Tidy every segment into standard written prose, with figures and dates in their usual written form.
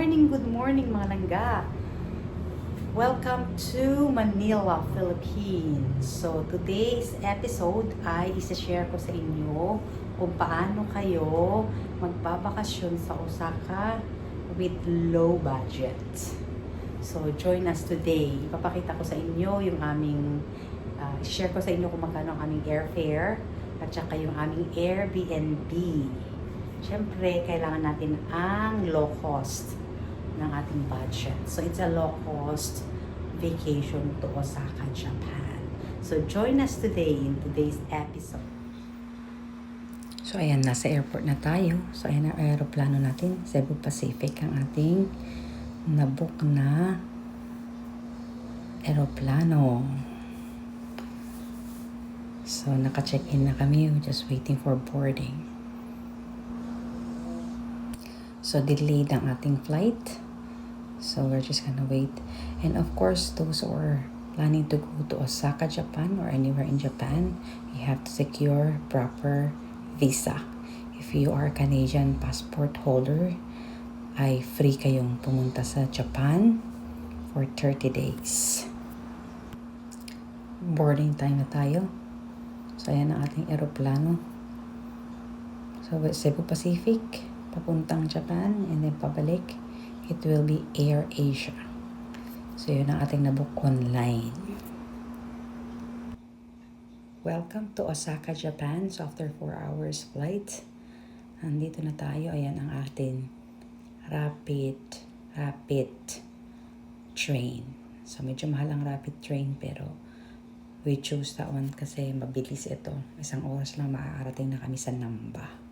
good morning mga langga. Welcome to Manila, Philippines. So today's episode ay isa-share ko sa inyo kung paano kayo magbabakasyon sa Osaka with low budget. So join us today. Ipapakita ko sa inyo yung aming share ko sa inyo kung magkano ang aming airfare at saka yung aming Airbnb. Siyempre, kailangan natin ang low cost ng ating budget. So, it's a low cost vacation to Osaka, Japan. So, join us today in today's episode. So, ayan, nasa airport na tayo. So, ayan ang aeroplano natin. Cebu Pacific ang ating nabook na aeroplano. So, naka-check-in na kami. We're just waiting for boarding. So, delayed ang ating flight. So, we're just gonna wait. And of course, those who are planning to go to Osaka, Japan or anywhere in Japan, you have to secure proper visa. If you are a Canadian passport holder, ay free kayong pumunta sa Japan for 30 days. Boarding time na tayo. So, ayan ang ating aeroplano. So, Cebu Pacific, papuntang Japan, and then pabalik, it will be Air Asia. So, yun ang ating nabook online. Welcome to Osaka, Japan. So, after 4 hours flight, nandito na tayo. Ayan ang ating rapid train. So, medyo mahal ang rapid train, pero we chose that one kasi mabilis ito. 1 oras lang maaarating na kami sa Namba.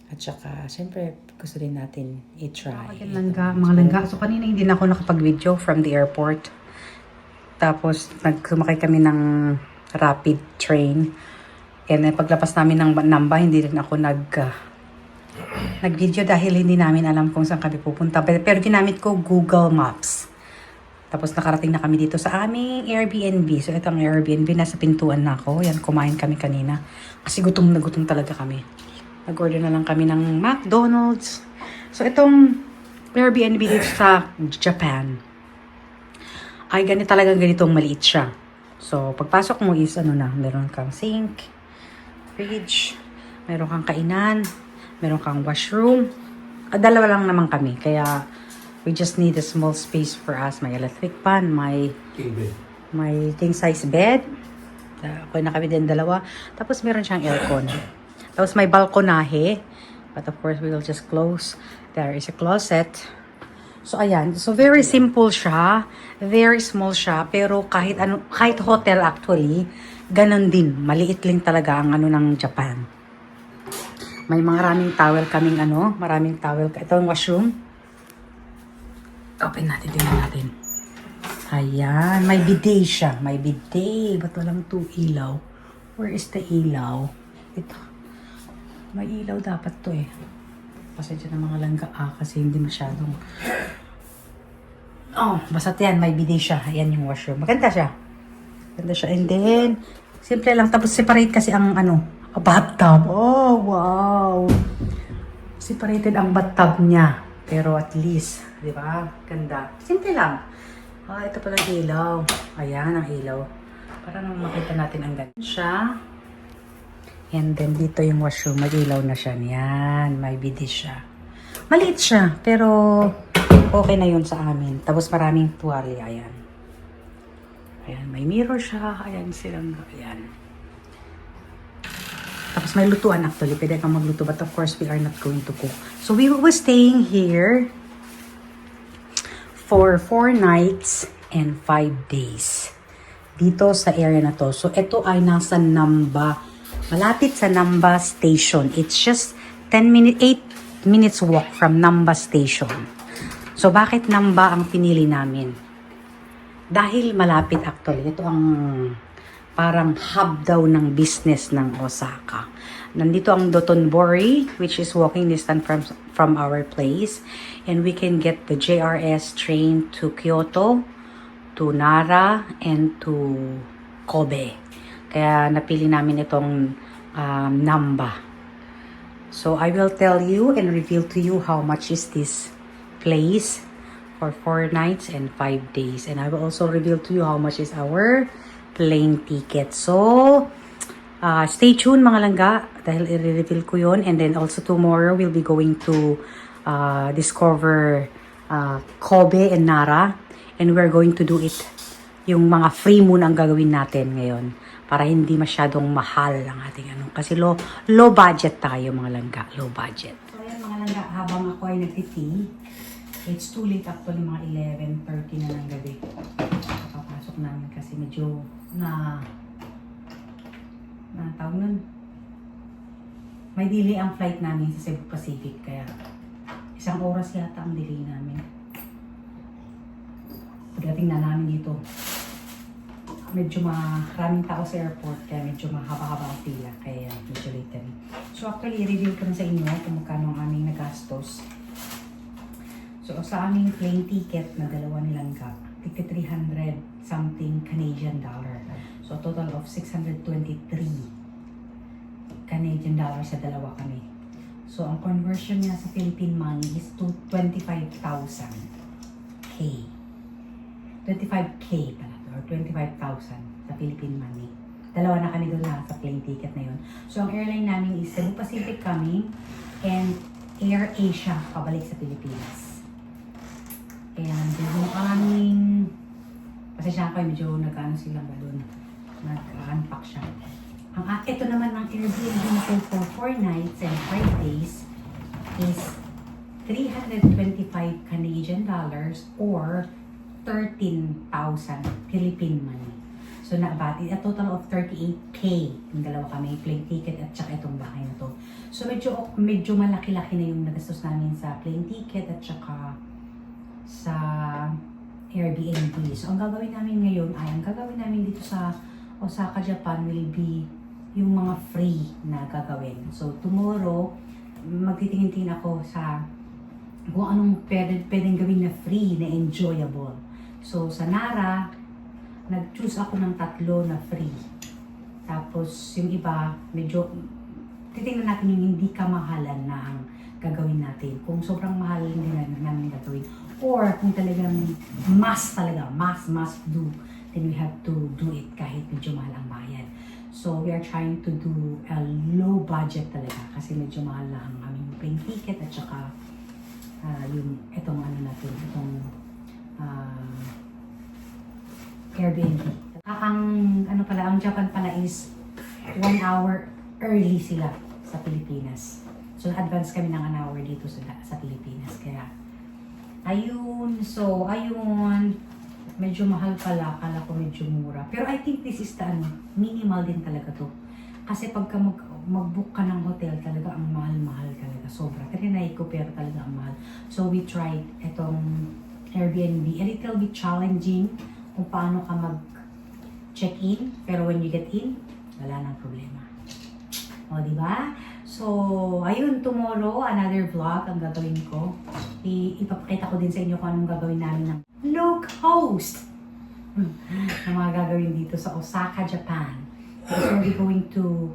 At saka, siyempre, gusto din natin i-try. Mga langga. So, kanina hindi na ako nakapag-video from the airport. Tapos, nagsumakay kami ng rapid train. And then, paglapas namin ng Namba, hindi rin ako nag-video dahil hindi namin alam kung saan kami pupunta. Pero ginamit ko Google Maps. Tapos, nakarating na kami dito sa aming Airbnb. So, ito ang Airbnb. Nasa pintuan na ako. Yan, kumain kami kanina. Kasi gutom na gutom talaga kami. Nag-order na lang kami ng McDonald's. So, itong Airbnb dito sa Japan ay ganitong maliit siya. So, pagpasok mo is meron kang sink, fridge, meron kang kainan, meron kang washroom. Dalawa lang naman kami. Kaya, we just need a small space for us. May electric pan, may king size bed. Okay na kami din dalawa. Tapos, meron siyang aircon. Tapos may balkonahe. But of course, we will just close. There is a closet. So, ayan. So, very simple siya. Very small siya. Pero kahit hotel actually, ganun din. Maliit lang talaga ang ng Japan. May maraming towel kaming maraming towel. Ito ang washroom. Open natin, tingnan natin. Ayan. May bidet siya. May bidet. Ba't walang ilaw? Where is the ilaw? Ito. May ilaw dapat to eh. Pasensya na mga langga kasi hindi masyadong... Oh, basta yan. May bidet siya. Ayan yung washroom. Maganda siya. Maganda siya. And then, simple lang. Tapos separate kasi ang bathtub. Oh, wow. Separated ang bathtub niya. Pero at least, di ba? Ganda. Simple lang. Ito pala ang ilaw. Ayan ang ilaw. Para nang makita natin ang ganda siya. And then, dito yung washroom. Mag-ilaw na siya. Yan. May bidet siya. Maliit siya. Pero, okay na yun sa amin. Tapos, maraming tuwalya. Ayan. Ayan. May mirror siya. Ayan silang. Ayan. Tapos, may lutuan actually. Pwede kang magluto. But of course, we are not going to cook. So, we were staying here for 4 nights and 5 days. Dito sa area na to. So, ito ay nasa Namba. Malapit sa Namba Station. It's just 8 minutes walk from Namba Station. So, bakit Namba ang pinili namin? Dahil malapit actually. Ito ang parang hub daw ng business ng Osaka. Nandito ang Dotonbori, which is walking distance from our place. And we can get the JRS train to Kyoto, to Nara, and to Kobe. Kaya napili namin itong Namba. So I will tell you and reveal to you how much is this place for 4 nights and 5 days. And I will also reveal to you how much is our plane ticket. So, stay tuned mga langga dahil i-reveal ko yun. And then also tomorrow we'll be going to discover Kobe and Nara. And we're going to do it. Yung mga free muna ang gagawin natin ngayon. Para hindi masyadong mahal ang ating ano. Kasi low budget tayo mga langga. Low budget. So ayan mga langga, habang ako ay nagtiti, it's too late actually, mga 11:30 na ng gabi. Papasok namin kasi medyo tawag nun. May delay ang flight namin sa Cebu Pacific, kaya 1 oras yata ang delay namin. Pagdating na namin dito, medyo maraming tao sa airport, kaya medyo mahaba-haba ang pila, kaya medyo late kami. So actually, i-reveal ko na sa inyo kung magkano ang aming nagastos. So sa aming plane ticket na dalawa nilang ka, 300 something Canadian dollar. So total of 623 Canadian dollar sa dalawa kami. So ang conversion niya sa Philippine money is to 25,000 K. 25K pala, or 25,000 sa Philippine money. Dalawa na kami doon sa plane ticket na yun. So ang airline namin is Cebu Pacific coming and Air Asia pabalik sa Pilipinas. And yung aming, pasensya ko, medyo nag-ano silang doon, nag-unpack siya. Ito naman ang Airbnb natin for 4 nights and 5 days is 325 Canadian dollars or 13,000 Philippine money. So a total of 38K yung dalawa kami, plane ticket at saka itong bahay na to. So medyo malaki-laki na yung nagastos namin sa plane ticket at saka sa Airbnb. So ang gagawin namin ngayon ay, ang gagawin namin dito sa Osaka, Japan will be yung mga free na gagawin. So tomorrow, magtitingin-tingin ako sa kung anong pwedeng gawin na free, na enjoyable. So sa Nara, nag-choose ako ng 3 na free. Tapos yung iba, medyo titingnan natin yung hindi kamahalan na ang gagawin natin. Kung sobrang mahal, hindi na namin gagawin. Or kung talagang must do, then we have to do it kahit medyo mahal ang bayad. So we are trying to do a low budget talaga kasi medyo mahal na ang aming plane ticket at saka yung itong ano natin, itong Airbnb. Ang Japan pala is 1 hour early sila sa Pilipinas. So advance kami ng 1 hour dito sa Pilipinas. Kaya ayun, medyo mahal pala, akala ko medyo mura. Pero I think this is the minimal din talaga to. Kasi pagka mag-book ka ng hotel, talaga ang mahal-mahal talaga. Sobra. Trinay ko pero talaga ang mahal. So we tried itong Airbnb. A little bit challenging kung paano ka mag-check-in. Pero when you get in, wala nang problema. O, diba? So, ayun, tomorrow, another vlog ang gagawin ko. Ipapakita ko din sa inyo kung anong gagawin namin ng low cost na mga gagawin dito sa Osaka, Japan. So, we'll be going to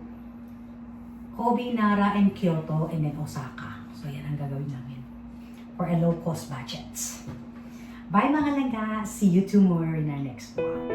Kobe, Nara, and Kyoto, and then Osaka. So, yan ang gagawin namin for a low cost budget. Bye mga langga! See you tomorrow in our next vlog.